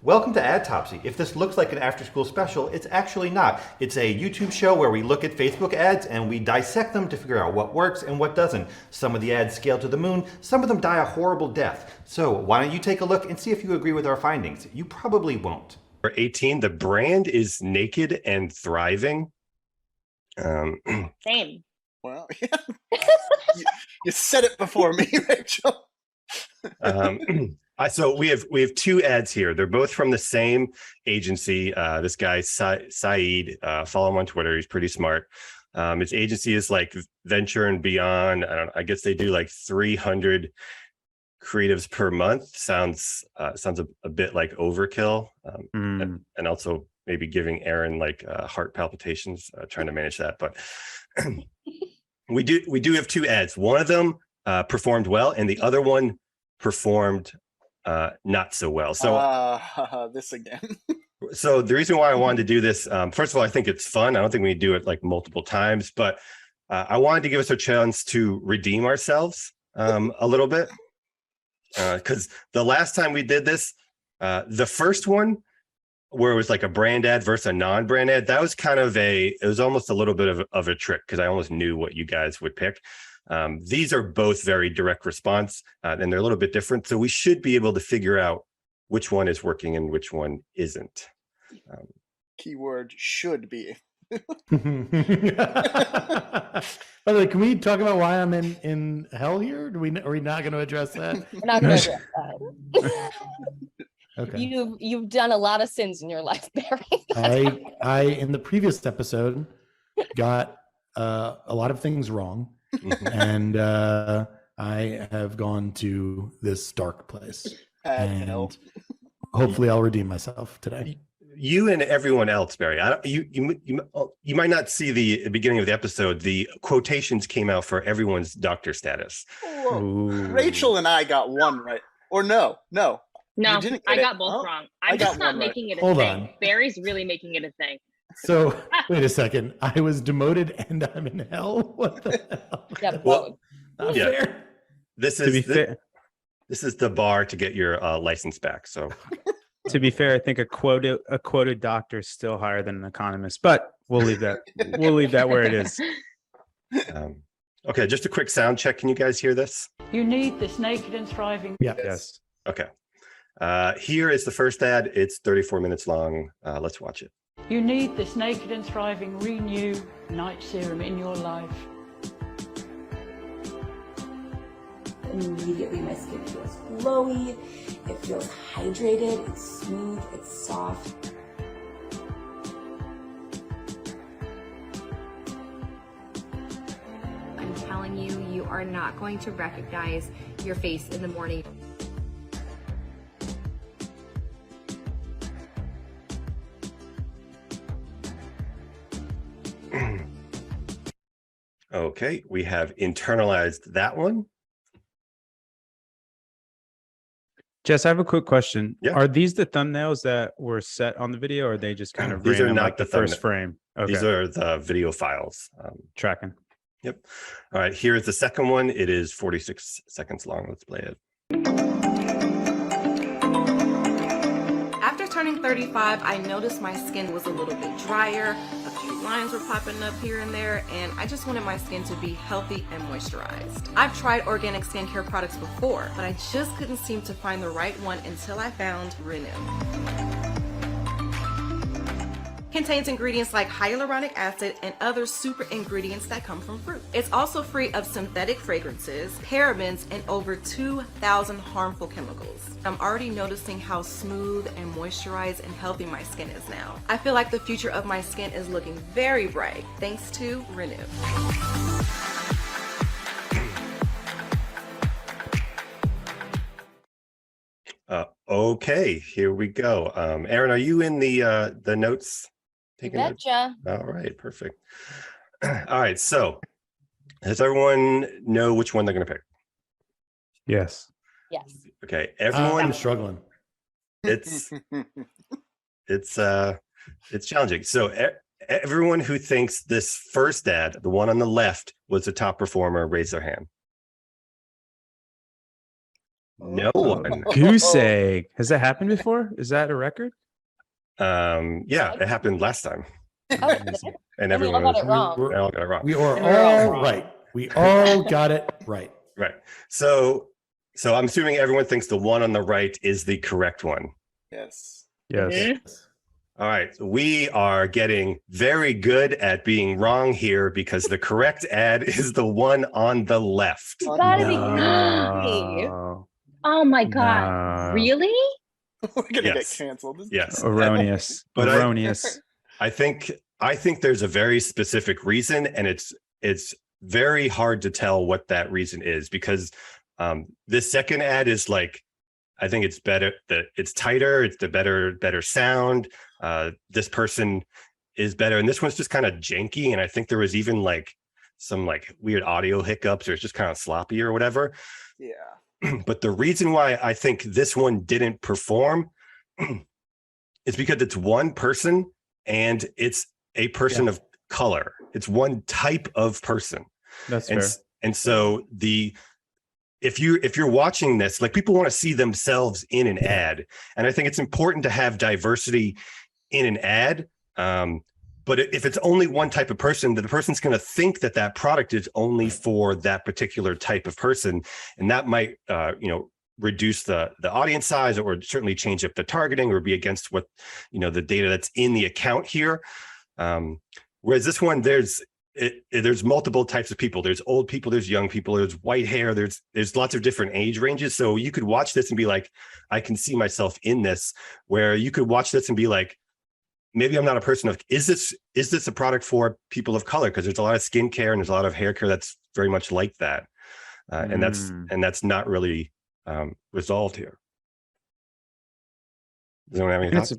Welcome to Adtopsy. If this looks like an after-school special, it's actually not. It's a YouTube show where we look at Facebook ads and we dissect them to figure out what works and what doesn't. Some of the ads scale to the moon, some of them die a horrible death. So why don't you take a look and see if you agree with our findings? You probably won't. For 18, the brand is Naked and Thriving. Same. Well, yeah. you said it before me, Rachel. So we have two ads here. They're both from the same agency. This guy Saeed, follow him on Twitter. He's pretty smart. His agency is like Venture and Beyond. I guess they do like 300 creatives per month. Sounds a bit like overkill, and also maybe giving Aaron like heart palpitations trying to manage that. But we do have two ads. One of them performed well, and the other one performed not so well. So this again. So the reason why I wanted to do this, first of all, I think it's fun. I don't think we do it like multiple times, but I wanted to give us a chance to redeem ourselves a little bit. Because the last time we did this, the first one where it was like a brand ad versus a non-brand ad, that was kind of it was almost a little bit of a trick because I almost knew what you guys would pick. These are both very direct response and they're a little bit different. So we should be able to figure out which one is working and which one isn't. Keyword should be. By the way, can we talk about why I'm in hell here? Are we not going to address that? We're not going to address that. Okay. You've done a lot of sins in your life, Barry. I in the previous episode got a lot of things wrong, and I have gone to this dark place, and hopefully I'll redeem myself today. You and everyone else, Barry. You might not see the beginning of the episode. The quotations came out for everyone's doctor status. Rachel and I got one right, or no. No, I got both wrong. I'm just not making it a thing. Barry's really making it a thing. So wait a second. I was demoted and I'm in hell. What the hell? Yeah, well, not fair. This is the bar to get your license back. So. To be fair, I think a quoted doctor is still higher than an economist, but we'll leave that. We'll leave that where it is. Okay, just a quick sound check. Can you guys hear this? You need this Naked and Thriving. Yeah. Yes. Okay. Here is the first ad. It's 34 minutes long. Let's watch it. You need this Naked and Thriving Renew Night Serum in your life. Immediately my skin feels glowy, it feels hydrated, it's smooth, it's soft. I'm telling you, you are not going to recognize your face in the morning. Okay, we have internalized that one. Jess, I have a quick question. Yeah. Are these the thumbnails that were set on the video, or are they just kind of These are random, not like the first frame? Okay. These are the video files. Tracking. Yep. All right, here's the second one. It is 46 seconds long. Let's play it. After turning 35, I noticed my skin was a little bit drier, a few lines were popping up here and there, and I just wanted my skin to be healthy and moisturized. I've tried organic skincare products before, but I just couldn't seem to find the right one until I found Renew. Contains ingredients like hyaluronic acid and other super ingredients that come from fruit. It's also free of synthetic fragrances, parabens, and over 2,000 harmful chemicals. I'm already noticing how smooth and moisturized and healthy my skin is now. I feel like the future of my skin is looking very bright thanks to Renew. Okay, here we go. Aaron, are you in the notes? Betcha. All right, perfect. All right, so does everyone know which one they're going to pick? Yes. Yes. Okay, everyone. I'm struggling. It's challenging. So everyone who thinks this first ad, the one on the left, was the top performer, raise their hand. No one. Goose egg. Has that happened before? Is that a record? Yeah, it happened last time. Oh, And we everyone all got was, it wrong. they all got it wrong. We are all right. We all got it right. Right. So I'm assuming everyone thinks the one on the right is the correct one. Yes. Yes. All right. We are getting very good at being wrong here because the correct ad is the one on the left. You gotta be No. Oh my God. No. Really? We're gonna Yes. get canceled. Yes. Erroneous. But Erroneous. I think there's a very specific reason, and it's very hard to tell what that reason is because this second ad is like, I think it's better, that it's tighter, it's the better sound. This person is better, and this one's just kind of janky. And I think there was even like some like weird audio hiccups, or it's just kind of sloppy or whatever. Yeah. But the reason why I think this one didn't perform is because it's one person and it's a person of color. It's one type of person. That's fair. And so if you're watching this, like, people want to see themselves in an ad, and I think it's important to have diversity in an ad. But if it's only one type of person, then the person's going to think that product is only for that particular type of person, and that might reduce the audience size, or certainly change up the targeting, or be against what the data that's in the account here. Whereas this one, there's multiple types of people. There's old people, there's young people, there's white hair, there's lots of different age ranges. So you could watch this and be like, I can see myself in this. Where you could watch this and be like, maybe I'm not a person of, is this a product for people of color? Because there's a lot of skincare and there's a lot of hair care that's very much like that. And that's not really resolved here. Does anyone have any thoughts?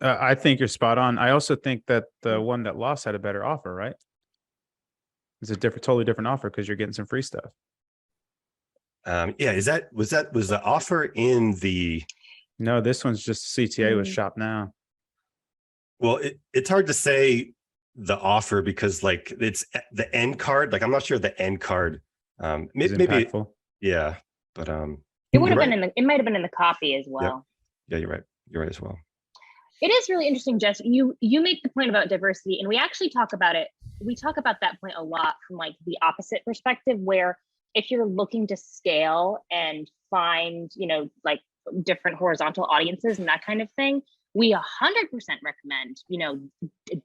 I think you're spot on. I also think that the one that lost had a better offer, right? It's a totally different offer because you're getting some free stuff. Yeah, was the offer in the? No, this one's just CTA with Shop Now. Well, it's hard to say the offer because like it's the end card. Like, I'm not sure the end card. Maybe impactful. Yeah, but it would have been it might have been in the copy as well. Yeah, you're right. You're right as well. It is really interesting, Jess. You make the point about diversity, and we actually talk about it. We talk about that point a lot from like the opposite perspective, where if you're looking to scale and find, like different horizontal audiences and that kind of thing, we 100% recommend,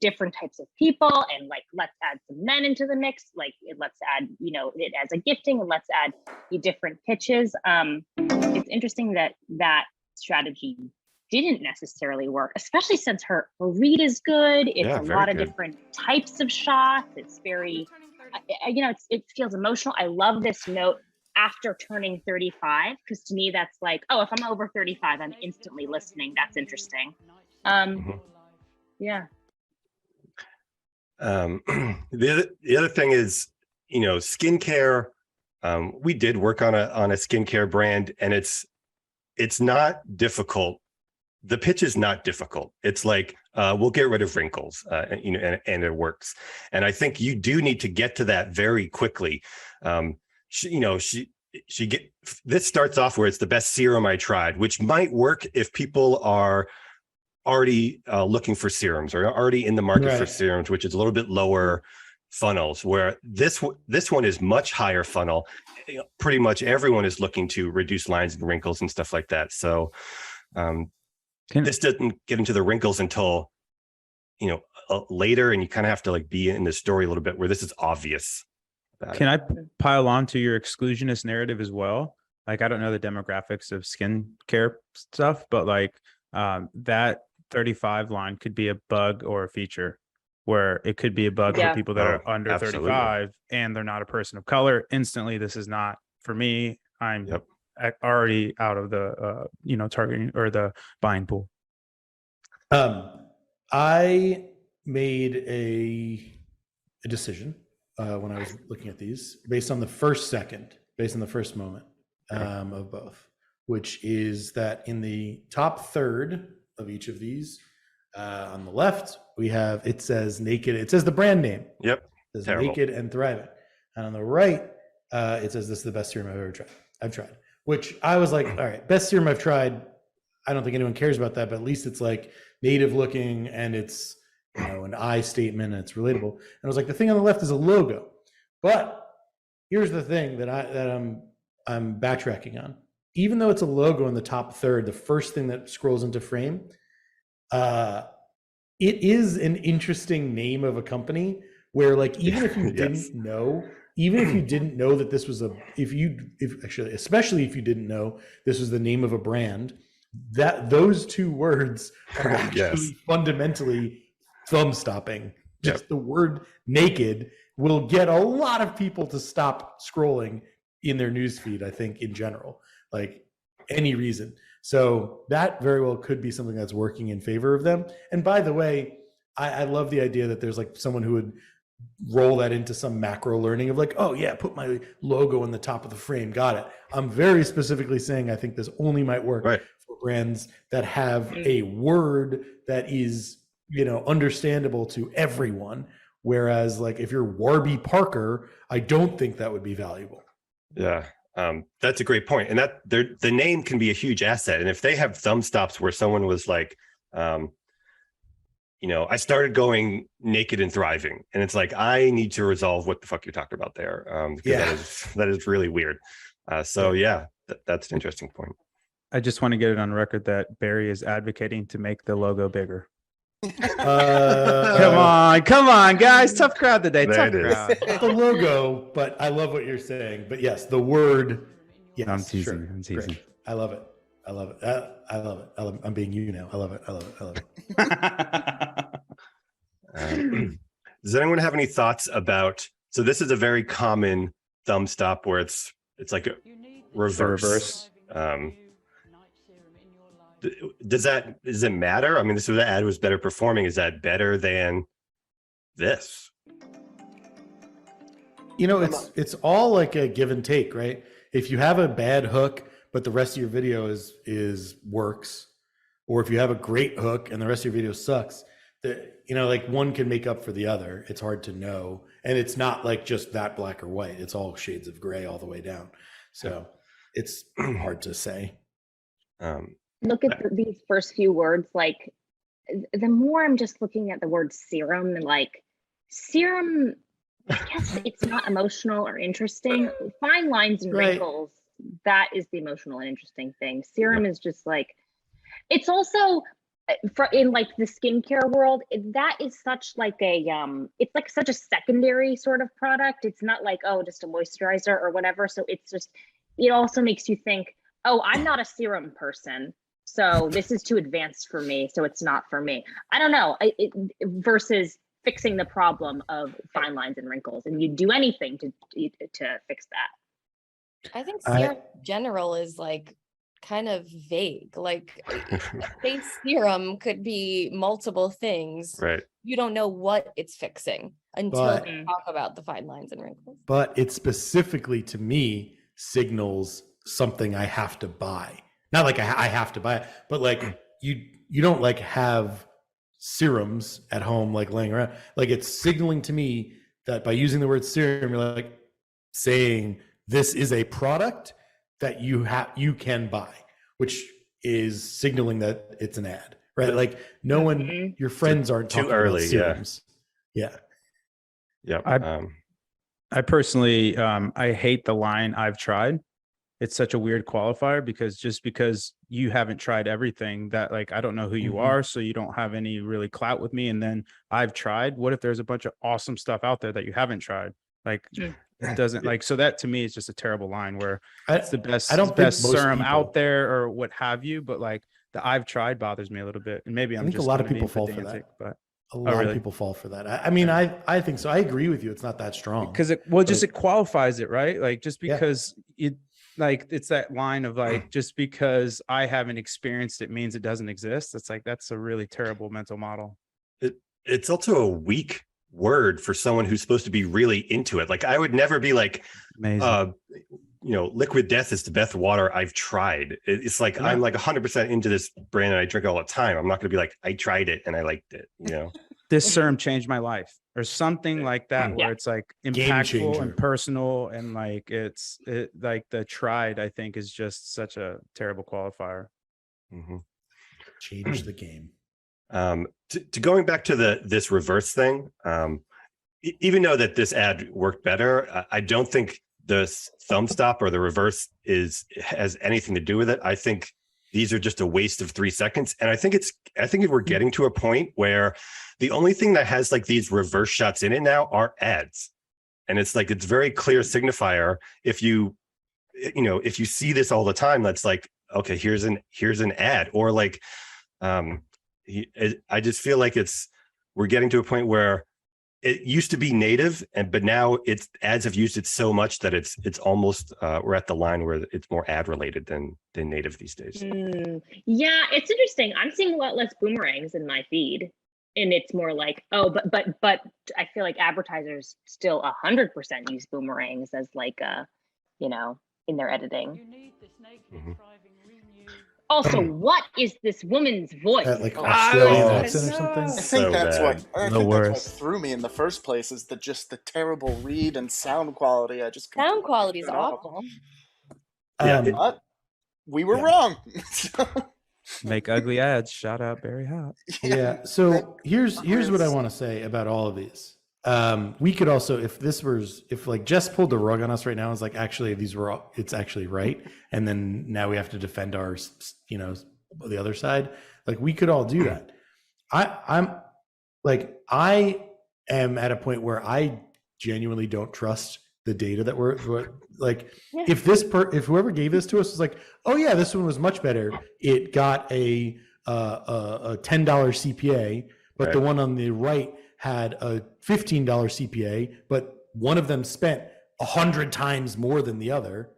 different types of people, and like, let's add some men into the mix. Like, let's add, it as a gifting, and let's add the different pitches. It's interesting that strategy didn't necessarily work, especially since her read is good. It's a lot of different types of shots. It's very, it feels emotional. I love this note after turning 35, because to me that's like, oh, if I'm over 35, I'm instantly listening. That's interesting. Yeah. The other thing is, skincare. We did work on a skincare brand, and it's not difficult. The pitch is not difficult. It's like, we'll get rid of wrinkles, and it works. And I think you do need to get to that very quickly. This starts off where it's the best serum I tried, which might work if people are already looking for serums, or already in the market for serums, which is a little bit lower funnels, where this one is much higher funnel. Pretty much everyone is looking to reduce lines and wrinkles and stuff like that. So this doesn't get into the wrinkles until later, and you kind of have to like be in the story a little bit, where this is obvious. Can I pile on to your exclusionist narrative as well? Like, I don't know the demographics of skincare stuff, but like that 35 line could be a bug or a feature, where it could be a bug for people that are under 35 and they're not a person of color. Instantly, this is not for me. I'm already out of the targeting or the buying pool. I made a decision when I was looking at these based on the first moment of both, which is that in the top third of each of these, on the left we have, it says naked. It says the brand name. Yep. It says naked and thriving. And on the right, it says this is the best serum I've tried. which I was like, all right, best serum I've tried. I don't think anyone cares about that, but at least it's like native looking and it's, you know, an I statement and it's relatable. And I was like, the thing on the left is a logo. But here's the thing that I'm backtracking on. Even though it's a logo in the top third, the first thing that scrolls into frame, it is an interesting name of a company where, like, even if you didn't know, that this was especially if you didn't know this was the name of a brand, that those two words are actually fundamentally thumb stopping. Just the word naked will get a lot of people to stop scrolling in their newsfeed, I think, in general, like any reason. So that very well could be something that's working in favor of them. And by the way, I love the idea that there's like someone who would roll that into some macro learning of like, oh yeah, put my logo in the top of the frame. Got it. I'm very specifically saying I think this only might work for brands that have a word that is, you know, understandable to everyone. Whereas like if you're Warby Parker, I don't think that would be valuable. Yeah. That's a great point. And that the name can be a huge asset. And if they have thumb stops where someone was like, you know, I started going naked and thriving, and it's like, I need to resolve what the fuck you're talking about there. Because that is really weird. That's an interesting point. I just want to get it on record that Barry is advocating to make the logo bigger. Come on, guys. Tough crowd today. Tough crowd. The logo, but I love what you're saying. But yes, the word. Yes, I'm teasing. Sure. I'm teasing. Great. I love it. I love it. I love it. I'm being you now. I love it. I love it. I love it. Does anyone have any thoughts about? So this is a very common thumb stop where it's like a reverse. Does it matter? I mean, this ad was better performing. Is that better than this? You know, it's all like a give and take, right? If you have a bad hook, but the rest of your video is works, or if you have a great hook and the rest of your video sucks, you know, like one can make up for the other. It's hard to know, and it's not like just that black or white. It's all shades of gray all the way down. So it's hard to say. Look at these first few words. Like, the more I'm just looking at the word serum, and like serum, I guess it's not emotional or interesting. Fine lines and wrinkles, that is the emotional and interesting thing. Serum is just like, it's also in like the skincare world, that is such like a it's like such a secondary sort of product. It's not like, oh, just a moisturizer or whatever. So it's just, it also makes you think, oh, I'm not a serum person, so this is too advanced for me, so it's not for me. I don't know. Versus fixing the problem of fine lines and wrinkles, and you do anything to fix that. I think serum in general is like kind of vague. Like face serum could be multiple things. Right. You don't know what it's fixing until you talk about the fine lines and wrinkles. But it specifically to me signals something I have to buy. Not like I have to buy it, but like you don't like have serums at home like laying around. Like it's signaling to me that by using the word serum, you're like saying this is a product that you can buy, which is signaling that it's an ad, right? Like no one, your friends aren't too talking early. about serums. Yeah. I personally, I hate the line "I've tried." It's such a weird qualifier because just because you haven't tried everything, that like, I don't know who you are, so you don't have any really clout with me. And then I've tried. What if there's a bunch of awesome stuff out there that you haven't tried? Like it doesn't like, so that to me is just a terrible line where it's the best, serum out there or what have you. But like the "I've tried" bothers me a little bit. And maybe I think a lot of people fall for that. But a lot of people fall for that. I mean, I think so. I agree with you. It's not that strong because it qualifies it, right? Like just because like it's that line of like, just because I haven't experienced it means it doesn't exist. It's like, that's a really terrible mental model. It's also a weak word for someone who's supposed to be really into it. Like I would never be like, liquid death is the best water I've tried. It's like, I'm like 100% into this brand and I drink all the time. I'm not going to be like, I tried it and I liked it, you know? this serum changed my life, or something like that, where Yeah. it's like Game impactful changer. and personal, and like like the tried, I think, is just such a terrible qualifier. Change the game. To going back to this reverse thing, even though that this ad worked better, I don't think the thumb stop or the reverse has anything to do with it. I think these are just a waste of 3 seconds. And I think we're getting to a point where the only thing that has like these reverse shots in it now are ads. And it's like, it's very clear signifier. If you see this all the time, that's like, okay, here's an ad. Or like, I just feel like we're getting to a point where it used to be native, but now ads have used it so much that it's almost we're at the line where it's more ad related than native these days. Yeah, it's interesting. I'm seeing a lot less boomerangs in my feed, and it's more like, oh, but I feel like advertisers still 100% use boomerangs as like in their editing. You need this naked and thriving renew. Also, what is this woman's voice? That like Australian accent or something. I think So that's bad. what The worst. threw me in the first place is the terrible read and sound quality. I just Sound completely quality is turned off. awful. Yeah, But we were Yeah. wrong. Make ugly ads. Shout out Barry Hop. Yeah. So here's what I want to say about all of these. We could also, if like Jess pulled the rug on us right now, it's like, actually it's actually right, and then now we have to defend our, the other side. Like, we could all do that. I am at a point where I genuinely don't trust the data that we're like. Yeah. If whoever gave this to us was like, oh yeah, this one was much better, it got a $10 CPA, but the one on the right had a $15 CPA, but one of them spent 100 times more than the other.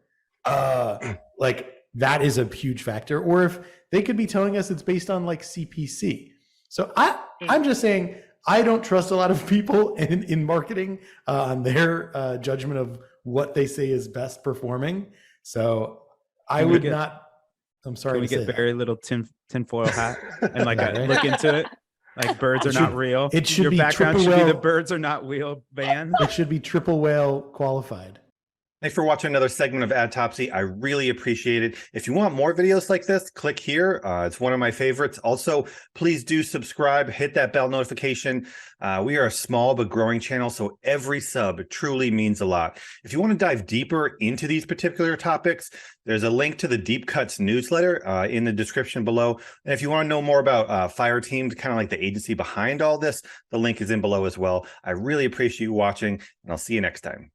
Like, that is a huge factor. Or if they could be telling us it's based on like CPC. So I'm just saying, I don't trust a lot of people in marketing on their judgment of what they say is best performing. So I would not. I'm sorry. Can we to get say Barry little tinfoil hat and like look into it? Like, birds are not real. It should Your be background triple should be the whale- birds are not real band. It should be triple whale qualified. Thanks for watching another segment of Adtopsy. I really appreciate it. If you want more videos like this, click here. It's one of my favorites. Also, please do subscribe, hit that bell notification. We are a small but growing channel, so every sub truly means a lot. If you want to dive deeper into these particular topics, there's a link to the Deep Cuts newsletter in the description below. And if you want to know more about Fire Team, kind of like the agency behind all this, the link is in below as well. I really appreciate you watching, and I'll see you next time.